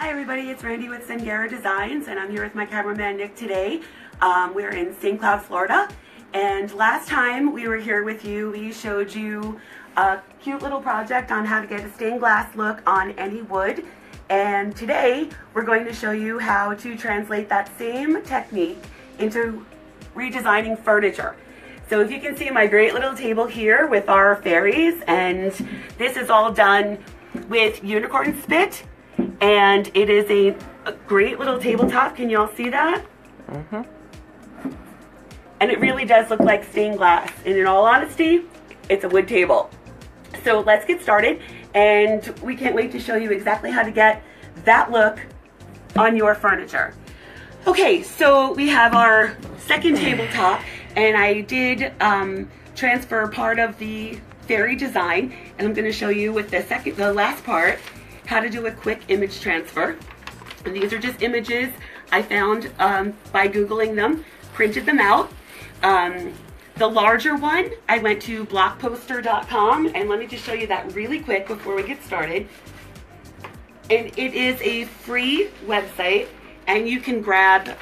Hi everybody, it's Randy with Sangara Designs, and I'm here with my cameraman Nick today. We're in St. Cloud, Florida, and last time we were here with you, we showed you a cute little project on how to get a stained glass look on any wood. And today, we're going to show you how to translate that same technique into redesigning furniture. So if you can see my great little table here with our fairies, and this is all done with unicorn spit. And it is a great little tabletop. Can you all see that? Mm-hmm. And it really does look like stained glass. And in all honesty, it's a wood table. So let's get started. And we can't wait to show you exactly how to get that look on your furniture. Okay, so we have our second tabletop. And I did transfer part of the fairy design. And I'm going to show you with the last part how to do a quick image transfer. And these are just images I found by Googling them, printed them out. The larger one, I went to blockposter.com, and let me just show you that really quick before we get started. And it is a free website, and you can grab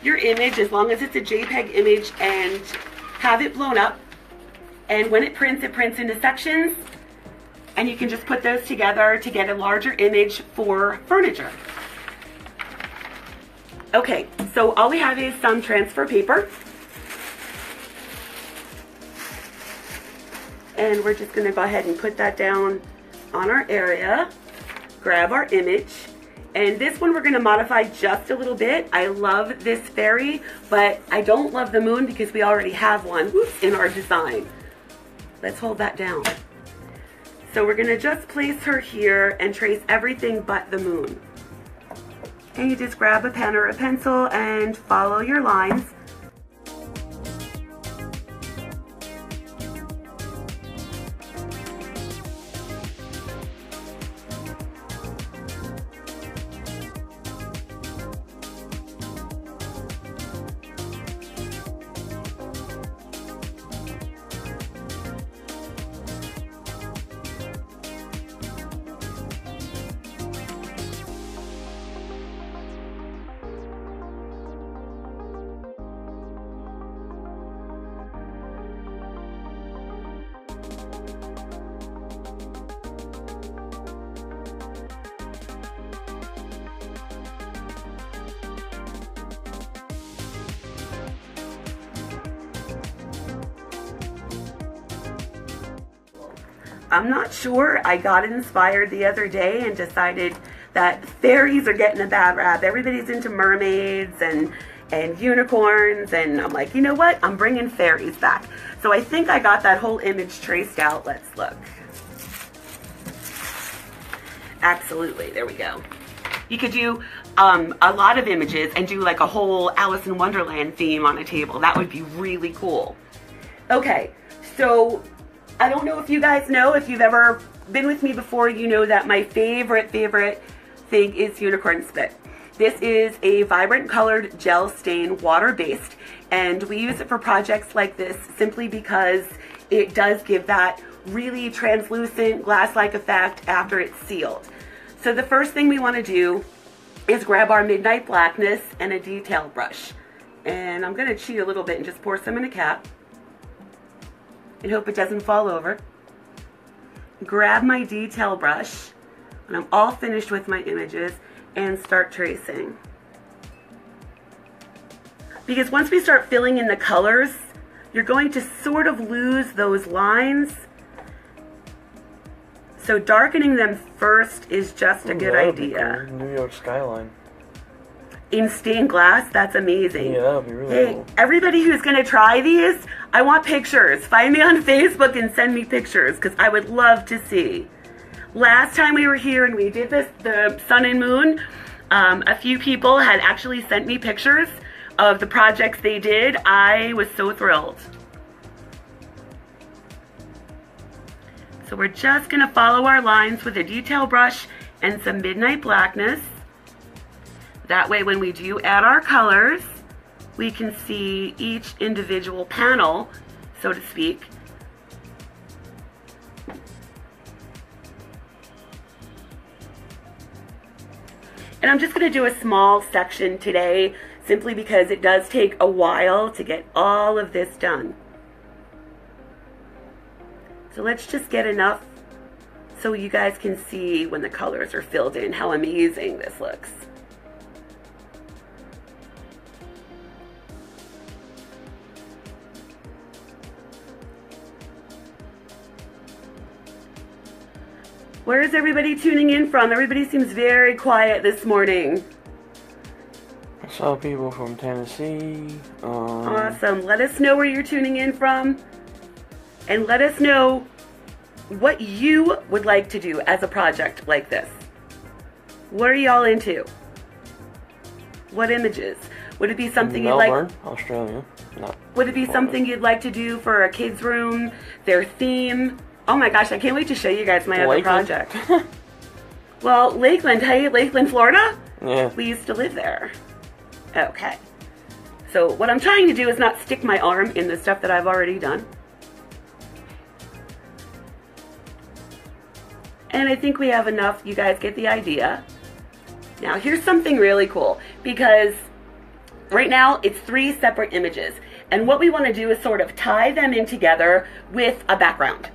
your image as long as it's a JPEG image and have it blown up. And when it prints into sections, and you can just put those together to get a larger image for furniture. Okay, so all we have is some transfer paper. And we're just gonna go ahead and put that down on our area, grab our image. And this one we're gonna modify just a little bit. I love this fairy, but I don't love the moon because we already have one in our design. Let's hold that down. So we're going to just place her here and trace everything but the moon. And you just grab a pen or a pencil and follow your lines. I'm not sure. I got inspired the other day and decided that fairies are getting a bad rap. Everybody's into mermaids and unicorns, and I'm like, you know what? I'm bringing fairies back. So I think I got that whole image traced out. Let's look. Absolutely. There we go. You could do a lot of images and do like a whole Alice in Wonderland theme on a table. That would be really cool. Okay, so I don't know if you guys know, if you've ever been with me before, you know that my favorite thing is unicorn spit. This is a vibrant colored gel stain, water-based, and we use it for projects like this simply because it does give that really translucent glass-like effect after it's sealed. So the first thing we want to do is grab our Midnight Blackness and a detail brush. And I'm going to cheat a little bit and just pour some in a cap and hope it doesn't fall over. Grab my detail brush when I'm all finished with my images and start tracing. Because once we start filling in the colors, you're going to sort of lose those lines. So darkening them first is just a good idea. New York skyline. In stained glass, that's amazing. Yeah, that would be really cool. Everybody who's going to try these, I want pictures. Find me on Facebook and send me pictures because I would love to see. Last time we were here and we did this, the sun and moon, a few people had actually sent me pictures of the projects they did. I was so thrilled. So we're just going to follow our lines with a detail brush and some Midnight Blackness. That way when we do add our colors, we can see each individual panel, so to speak. And I'm just going to do a small section today simply because it does take a while to get all of this done. So let's just get enough so you guys can see when the colors are filled in how amazing this looks. Where is everybody tuning in from? Everybody seems very quiet this morning. I saw people from Tennessee. Awesome. Let us know where you're tuning in from. And let us know what you would like to do as a project like this. What are y'all into? What images? Would it be something you'd like? Melbourne, Australia. No. Would it be something you'd like to do for a kid's room, their theme? Oh my gosh, I can't wait to show you guys my other project. Well, Lakeland, hey, Lakeland, Florida? Yeah. We used to live there. Okay. So what I'm trying to do is not stick my arm in the stuff that I've already done. And I think we have enough. You guys get the idea. Now here's something really cool, because right now it's 3 separate images. And what we want to do is sort of tie them in together with a background.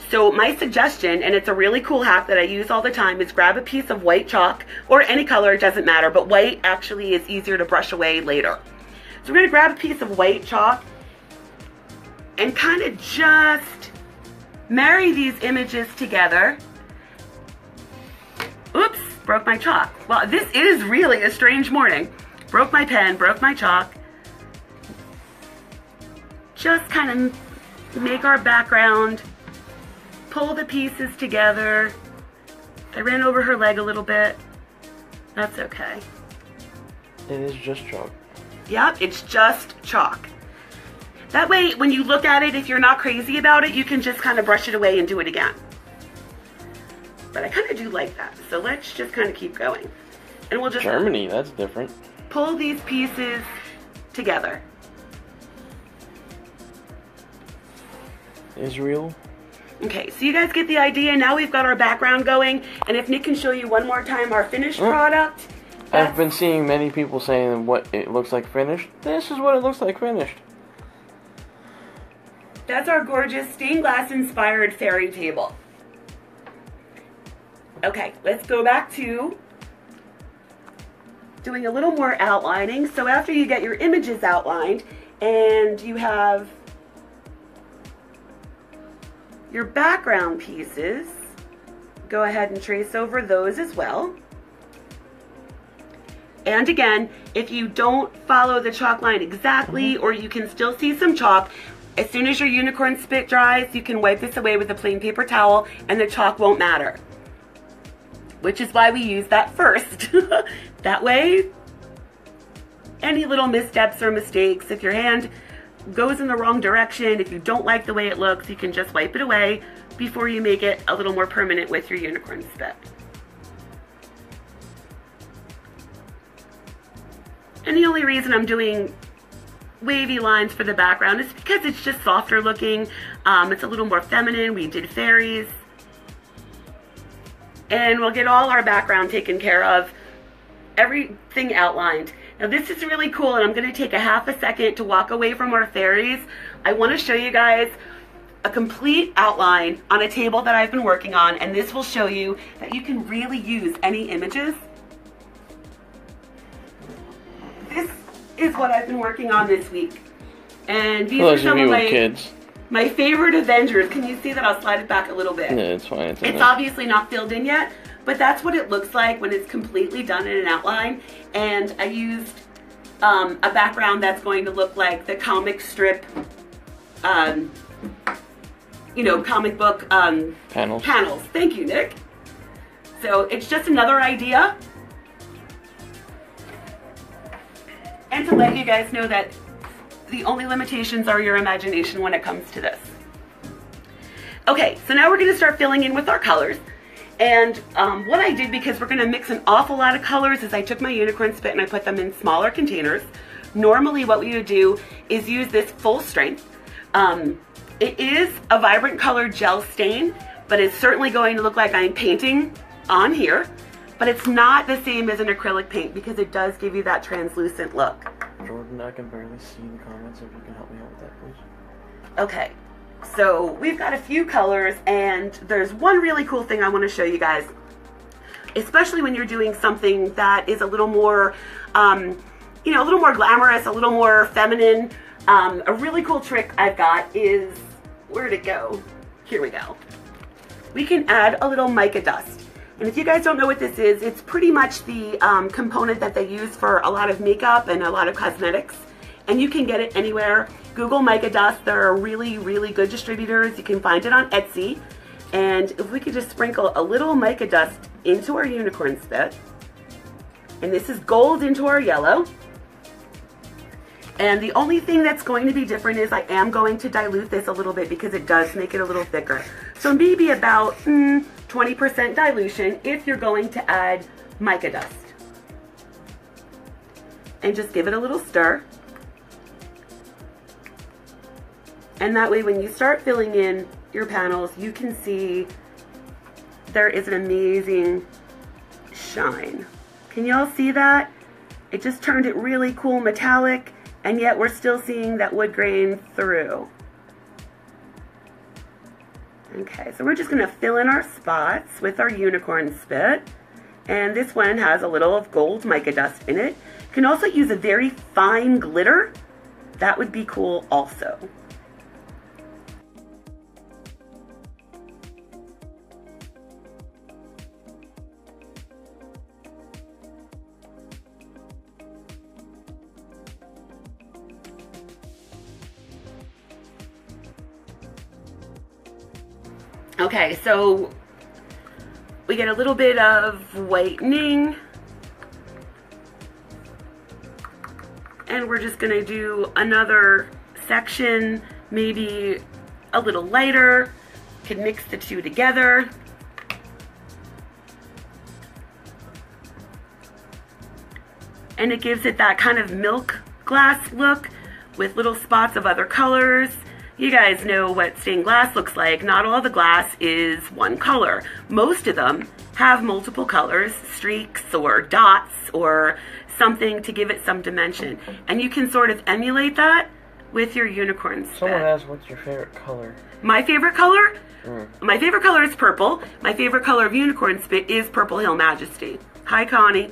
So my suggestion, and it's a really cool hack that I use all the time, is grab a piece of white chalk, or any color, it doesn't matter, but white actually is easier to brush away later. So we're going to grab a piece of white chalk and kind of just marry these images together. Oops, broke my chalk. Well, this is really a strange morning. Broke my pen, broke my chalk. Just kind of make our background. Pull the pieces together. I ran over her leg a little bit. That's okay. It is just chalk. Yep, it's just chalk. That way, when you look at it, if you're not crazy about it, you can just kind of brush it away and do it again. But I kind of do like that. So let's just kind of keep going. And we'll just Germany, that's different. Pull these pieces together. Israel. Okay, so you guys get the idea. Now we've got our background going. And if Nick can show you one more time our finished product. I've been seeing many people saying what it looks like finished. This is what it looks like finished. That's our gorgeous stained glass inspired fairy table. Okay, let's go back to doing a little more outlining. So after you get your images outlined and you have your background pieces, go ahead and trace over those as well. And again, if you don't follow the chalk line exactly, or you can still see some chalk, as soon as your unicorn spit dries, you can wipe this away with a plain paper towel and the chalk won't matter. Which is why we use that first. That way, any little missteps or mistakes, if your hand goes in the wrong direction, if you don't like the way it looks, you can just wipe it away before you make it a little more permanent with your unicorn spit. And the only reason I'm doing wavy lines for the background is because it's just softer looking. It's a little more feminine. We did fairies. And we'll get all our background taken care of, everything outlined. Now this is really cool, and I'm going to take a half a second to walk away from our fairies. I want to show you guys a complete outline on a table that I've been working on, and this will show you that you can really use any images. This is what I've been working on this week. And these are some of my favorite Avengers. Can you see that? I'll slide it back a little bit. Yeah, it's fine. It's obviously not filled in yet, but that's what it looks like when it's completely done in an outline. And I used a background that's going to look like the comic strip, you know, comic book panels. Thank you, Nick. So it's just another idea. And to let you guys know that the only limitations are your imagination when it comes to this. Okay, so now we're going to start filling in with our colors. And what I did, because we're going to mix an awful lot of colors, is I took my unicorn spit and I put them in smaller containers. Normally what we would do is use this full strength. It is a vibrant color gel stain, but it's certainly going to look like I'm painting on here. but it's not the same as an acrylic paint because it does give you that translucent look. Jordan, I can barely see the comments. If you can help me out with that, please. Okay, so we've got a few colors, and there's one really cool thing I want to show you guys, especially when you're doing something that is a little more, you know, a little more glamorous, a little more feminine. A really cool trick I've got is, where'd it go? Here we go. We can add a little mica dust. And if you guys don't know what this is, it's pretty much the component that they use for a lot of makeup and a lot of cosmetics. And you can get it anywhere. Google mica dust. There are really, really good distributors. You can find it on Etsy. And if we could just sprinkle a little mica dust into our unicorn spit. And this is gold into our yellow. And the only thing that's going to be different is I am going to dilute this a little bit because it does make it a little thicker. So maybe about 20% dilution if you're going to add mica dust. And just give it a little stir. And that way when you start filling in your panels, you can see there is an amazing shine. Can y'all see that? It just turned it really cool metallic, and yet we're still seeing that wood grain through. Okay, so we're just gonna fill in our spots with our unicorn spit. And this one has a little of gold mica dust in it. You can also use a very fine glitter. That would be cool also. Okay, so we get a little bit of whitening, and we're just gonna do another section, maybe a little lighter. Can mix the two together. And it gives it that kind of milk glass look with little spots of other colors. You guys know what stained glass looks like. Not all the glass is one color. Most of them have multiple colors, streaks or dots or something to give it some dimension. And you can sort of emulate that with your unicorn spit. Someone asked, what's your favorite color? My favorite color? My favorite color is purple. My favorite color of unicorn spit is Purple Hill Majesty. Hi, Connie.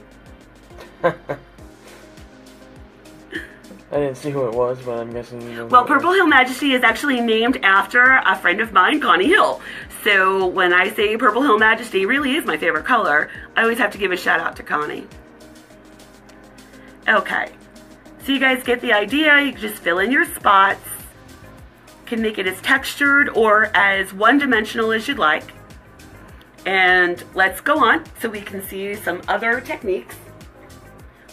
I didn't see who it was, but I'm guessing you know. Well, Purple Hill Majesty is actually named after a friend of mine, Connie Hill. So when I say Purple Hill Majesty really is my favorite color, I always have to give a shout out to Connie. Okay, so you guys get the idea. You can just fill in your spots. Can make it as textured or as one-dimensional as you'd like. And let's go on so we can see some other techniques.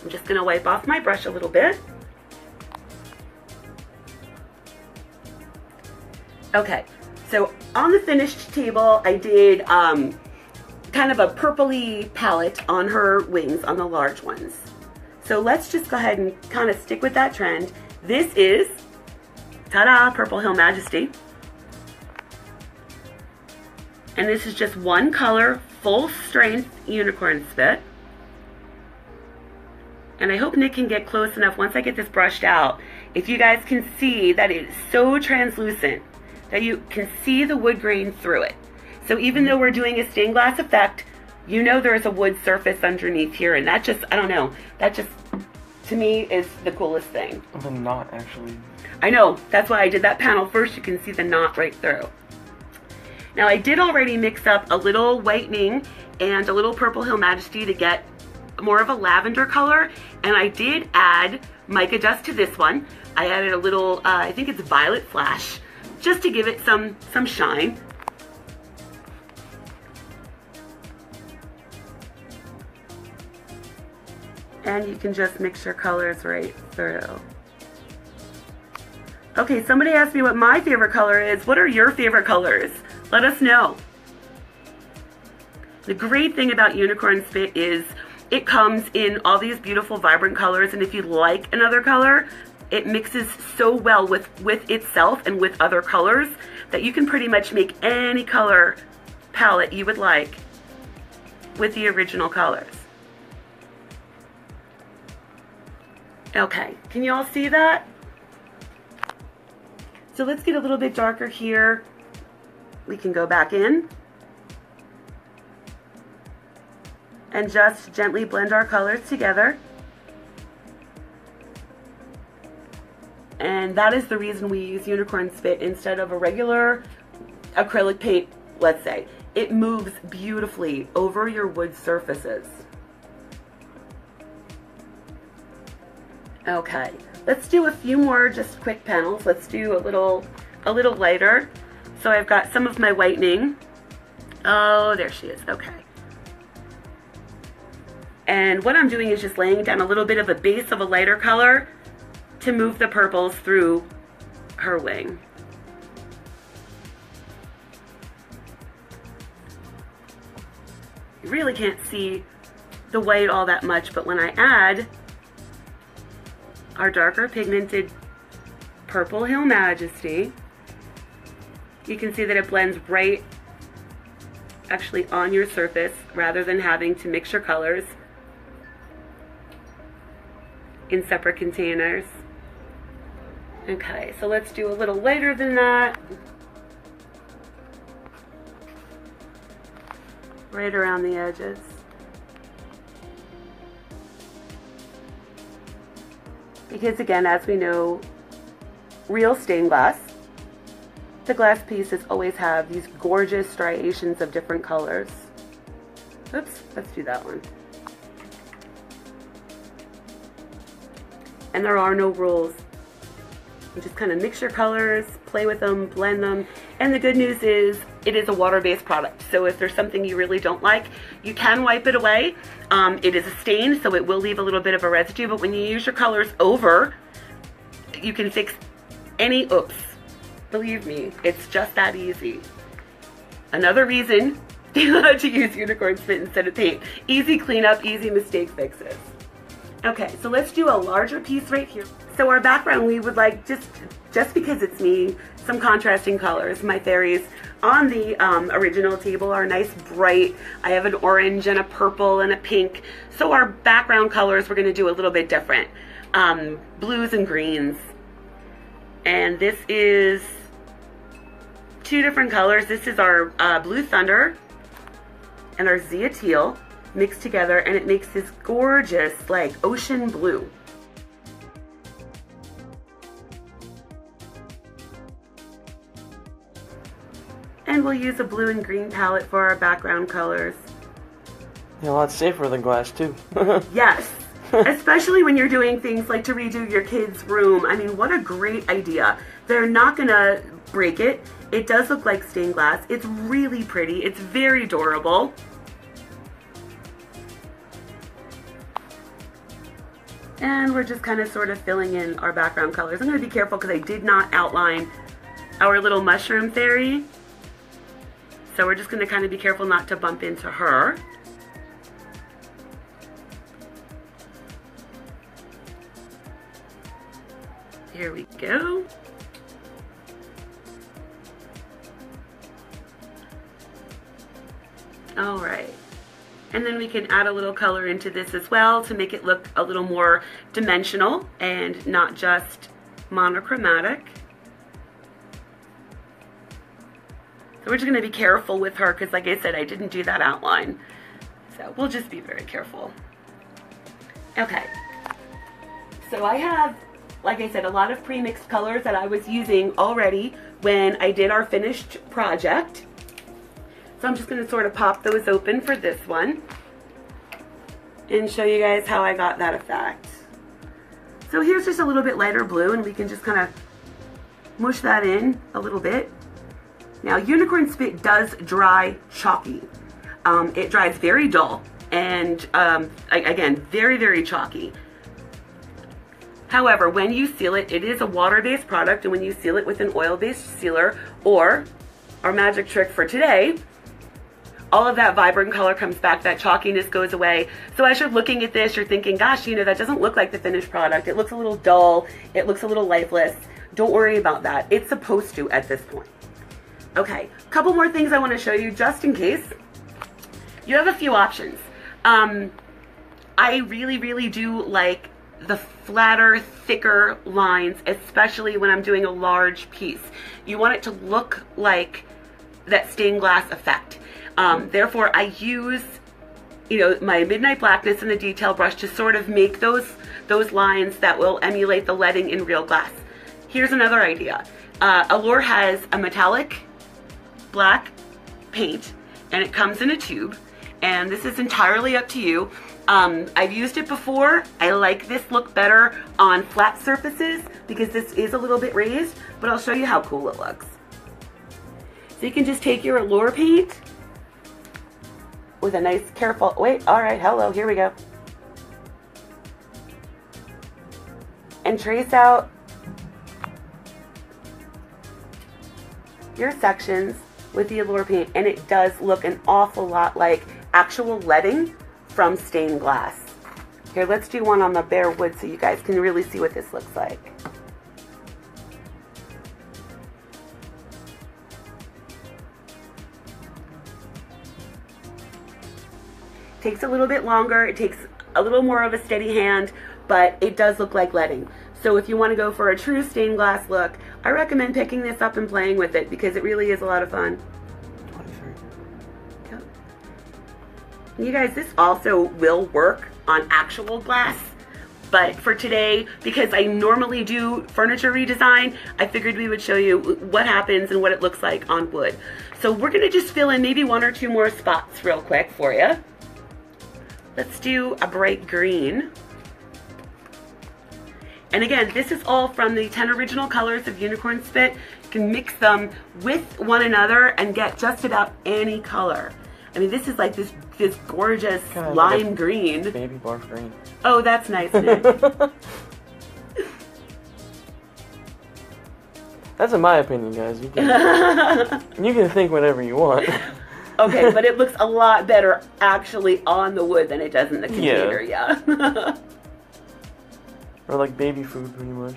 I'm just gonna wipe off my brush a little bit. Okay, so on the finished table, I did kind of a purpley palette on her wings, on the large ones. So let's just go ahead and kind of stick with that trend. This is, ta-da, Purple Hill Majesty. And this is just one color, full strength unicorn spit. And I hope Nick can get close enough once I get this brushed out. If you guys can see that it's so translucent that you can see the wood grain through it. So even though we're doing a stained glass effect, you know there's a wood surface underneath here, and that just, I don't know, that just, to me, is the coolest thing. The knot, actually. I know, that's why I did that panel first. You can see the knot right through. Now I did already mix up a little whitening and a little Purple Hill Majesty to get more of a lavender color, and I did add mica dust to this one. I added a little, I think it's Violet Flash, just to give it some shine. And you can just mix your colors right through. Okay, somebody asked me what my favorite color is. What are your favorite colors? Let us know. The great thing about unicorn spit is it comes in all these beautiful vibrant colors, and if you like another color, it mixes so well with itself and with other colors that you can pretty much make any color palette you would like. with the original colors. Okay, can you all see that? So let's get a little bit darker here. We can go back in and just gently blend our colors together. And that is the reason we use unicorn spit instead of a regular acrylic paint, let's say. It moves beautifully over your wood surfaces. Okay, let's do a few more just quick panels. Let's do a little lighter. So I've got some of my whitening. Oh, there she is, okay. And what I'm doing is just laying down a little bit of a base of a lighter color to move the purples through her wing. You really can't see the white all that much, but when I add our darker pigmented Purple Hill Majesty, you can see that it blends right actually on your surface rather than having to mix your colors in separate containers. Okay, so let's do a little lighter than that. Right around the edges. Because again, as we know, real stained glass, the glass pieces always have these gorgeous striations of different colors. Oops, let's do that one. And there are no rules. You just kind of mix your colors, play with them, blend them. And the good news is it is a water-based product. So if there's something you really don't like, you can wipe it away. It is a stain, so it will leave a little bit of a residue, but when you use your colors over, you can fix any oops. Believe me, it's just that easy. Another reason to use unicorn spit instead of paint. Easy cleanup, easy mistake fixes. Okay, so let's do a larger piece right here. So our background, we would like, just because it's me, some contrasting colors. My fairies on the original table are nice bright. I have an orange and a purple and a pink. So our background colors, we're gonna do a little bit different. Blues and greens. And this is two different colors. This is our Blue Thunder and our Zia Teal mixed together, and it makes this gorgeous, like, ocean blue. And we'll use a blue and green palette for our background colors. Yeah, a lot safer than glass, too. Yes. Especially when you're doing things like to redo your kids' room. I mean, what a great idea. They're not gonna break it. It does look like stained glass. It's really pretty. It's very durable. And we're just kind of sort of filling in our background colors. I'm gonna be careful because I did not outline our little mushroom fairy. So we're just gonna kind of be careful not to bump into her. Here we go. All right. And then we can add a little color into this as well to make it look a little more dimensional and not just monochromatic. So we're just gonna be careful with her because, like I said, I didn't do that outline. So we'll just be very careful. Okay. So I have, like I said, a lot of pre-mixed colors that I was using already when I did our finished project. So I'm just going to sort of pop those open for this one and show you guys how I got that effect. So here's just a little bit lighter blue, and we can just kind of mush that in a little bit. Now, unicorn spit does dry chalky. It dries very dull and, again, very, very chalky. However, when you seal it, it is a water-based product, and when you seal it with an oil-based sealer, or our magic trick for today, all of that vibrant color comes back, that chalkiness goes away. So as you're looking at this, you're thinking, gosh, you know, that doesn't look like the finished product. It looks a little dull. It looks a little lifeless. Don't worry about that. It's supposed to at this point. Okay, a couple more things I want to show you just in case. you have a few options. I really do like the flatter, thicker lines, especially when I'm doing a large piece. You want it to look like that stained glass effect. Therefore, I use, you know, my Midnight Blackness and the detail brush to sort of make those lines that will emulate the leading in real glass. Here's another idea. Allure has a metallic black paint, and it comes in a tube, and this is entirely up to you. I've used it before. I like this look better on flat surfaces because this is a little bit raised, but I'll show you how cool it looks. So you can just take your Allure paint with a nice careful, wait, all right, hello, here we go. And trace out your sections with the Allure paint, and it does look an awful lot like actual leading from stained glass. Here, let's do one on the bare wood so you guys can really see what this looks like. Takes a little bit longer, it takes a little more of a steady hand, but it does look like leading. So if you want to go for a true stained glass look, I recommend picking this up and playing with it because it really is a lot of fun. 23. Yep. You guys, this also will work on actual glass, but for today, because I normally do furniture redesign, I figured we would show you what happens and what it looks like on wood. So we're going to just fill in maybe one or two more spots real quick for you. Let's do a bright green. And again, this is all from the 10 original colors of Unicorn Spit. You can mix them with one another and get just about any color. I mean, this is like this gorgeous lime green. Baby barf green. Oh, that's nice, Nick. That's in my opinion, guys. You can think whatever you want. Okay, but it looks a lot better actually on the wood than it does in the container, yeah. Or like baby food, pretty much.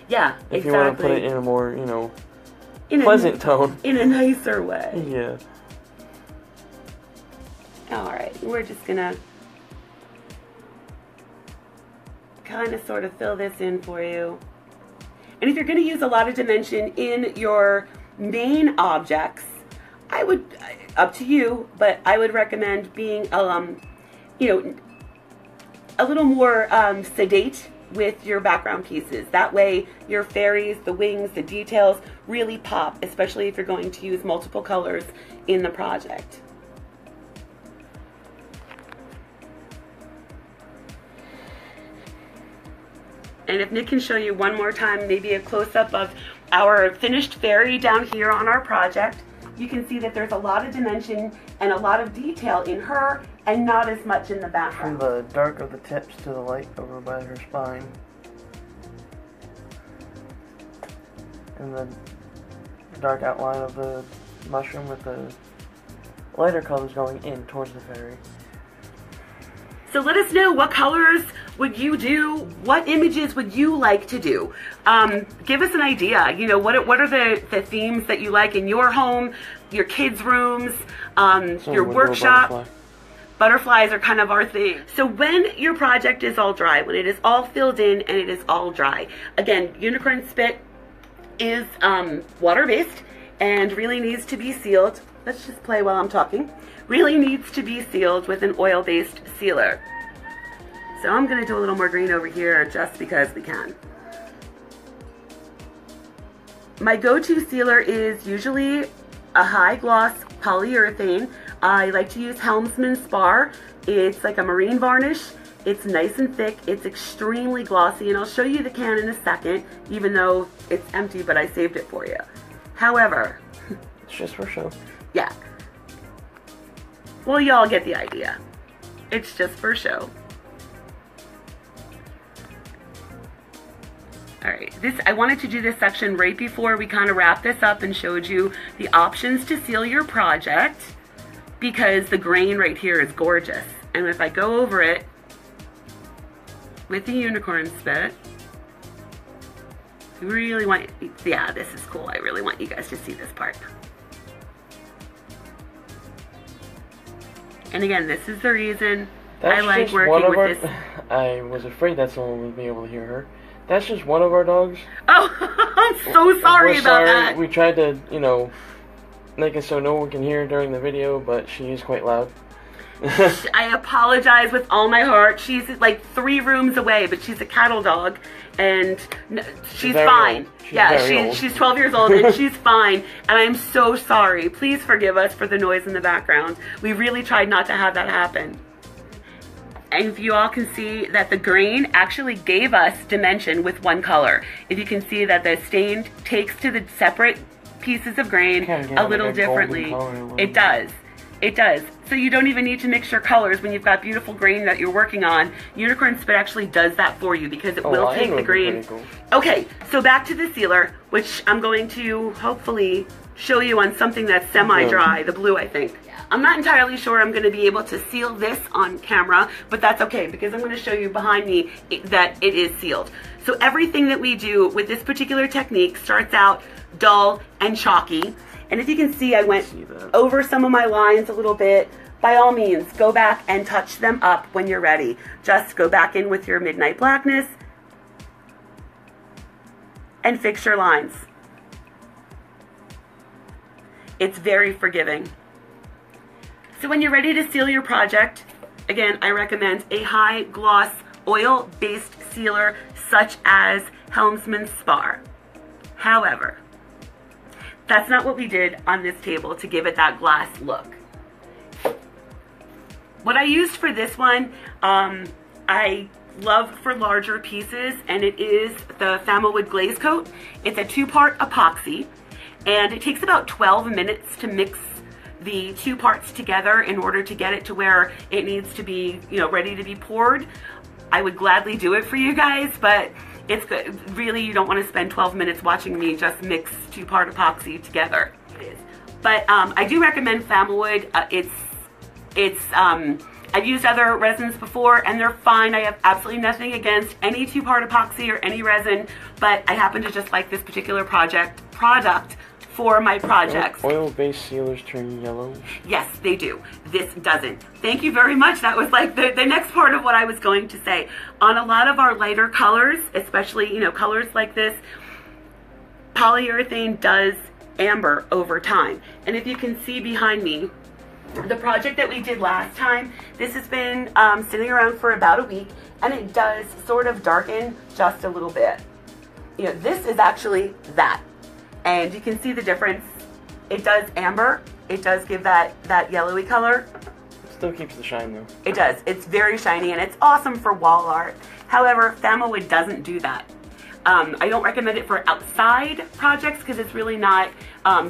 Yeah, if you want to put it in a more, you know, pleasant tone. In a nicer way. Yeah. Alright, we're just gonna kind of sort of fill this in for you. And if you're going to use a lot of dimension in your main objects, I would, up to you, but I would recommend being, you know, a little more sedate with your background pieces. That way your fairies, the wings, the details really pop, especially if you're going to use multiple colors in the project. And if Nick can show you one more time, maybe a close-up of our finished fairy down here on our project, you can see that there's a lot of dimension and a lot of detail in her and not as much in the background. From the dark of the tips to the light over by her spine. And the dark outline of the mushroom with the lighter colors going in towards the fairy. So let us know, what colors would you do? What images would you like to do? Give us an idea. You know, what are the themes that you like in your home, your kids' rooms, your workshop? Butterflies are kind of our thing. So when your project is all dry, when it is all filled in and it is all dry, again, Unicorn Spit is water-based and really needs to be sealed. Let's just play while I'm talking. Really needs to be sealed with an oil-based sealer. So I'm going to do a little more green over here just because we can. My go-to sealer is usually a high-gloss polyurethane. I like to use Helmsman Spar. It's like a marine varnish. It's nice and thick. It's extremely glossy, and I'll show you the can in a second, even though it's empty, but I saved it for you. However, it's just for show. Yeah. Well, y'all get the idea. It's just for show. Alright, I wanted to do this section right before we kind of wrap this up and showed you the options to seal your project, because the grain right here is gorgeous. And if I go over it with the Unicorn Spit, I really want, yeah, this is cool. I really want you guys to see this part. And again, this is the reason That's I like just one working of with our, this. I was afraid that someone would be able to hear her. That's just one of our dogs. Oh, I'm so sorry We're about sorry. that. We tried to, you know, make it so no one can hear her during the video, but she is quite loud. I apologize with all my heart. She's like 3 rooms away, but she's a cattle dog, and she's fine. She's 12 years old, and she's fine, and I'm so sorry. Please forgive us for the noise in the background. We really tried not to have that happen. And if you all can see that the grain actually gave us dimension with one color. If you can see that the stain takes to the separate pieces of grain a little differently. It does. It does. So you don't even need to mix your colors when you've got beautiful grain that you're working on. Unicorn Spit actually does that for you because it will take the grain. Cool. Okay, so back to the sealer, which I'm going to hopefully show you on something that's semi-dry, the blue, I think. I'm not entirely sure I'm going to be able to seal this on camera, but that's okay because I'm going to show you behind me that it is sealed. So everything that we do with this particular technique starts out dull and chalky. And if you can see, I went over some of my lines a little bit. By all means, go back and touch them up when you're ready. Just go back in with your Midnight Blackness and fix your lines. It's very forgiving. So when you're ready to seal your project, again, I recommend a high gloss oil-based sealer such as Helmsman Spar. However, that's not what we did on this table to give it that glass look. What I used for this one, I love for larger pieces, and it is the Familwood Glaze Coat. It's a 2-part epoxy, and it takes about 12 minutes to mix the 2 parts together in order to get it to where it needs to be, you know, ready to be poured. I would gladly do it for you guys, but it's good. Really, you don't want to spend 12 minutes watching me just mix 2-part epoxy together. But I do recommend Familwood. I've used other resins before and they're fine. I have absolutely nothing against any 2-part epoxy or any resin, but I happen to just like this particular product for my projects. Oil-based sealers turn yellow? Yes, they do. This doesn't. Thank you very much. That was like the next part of what I was going to say. On a lot of our lighter colors, especially, you know, colors like this, polyurethane does amber over time. And if you can see behind me, the project that we did last time, this has been sitting around for about a week, and it does sort of darken just a little bit. You know, this is actually that. And you can see the difference. It does amber. It does give that yellowy color. It still keeps the shine though. It does. It's very shiny and it's awesome for wall art. However, Familwood doesn't do that. I don't recommend it for outside projects because it's really not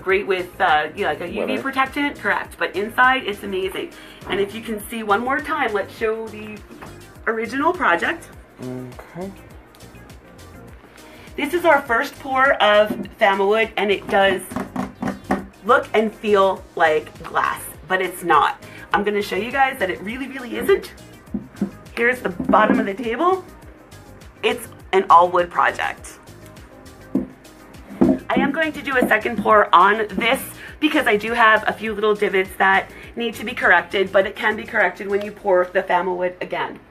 great with you know, like a UV protectant. Correct. But inside, it's amazing. And if you can see one more time, let's show the original project. Okay. This is our first pour of Familwood, and it does look and feel like glass, but it's not. I'm going to show you guys that it really, really isn't. Here's the bottom of the table. It's an all-wood project. I am going to do a second pour on this because I do have a few little divots that need to be corrected, but it can be corrected when you pour the Familwood again.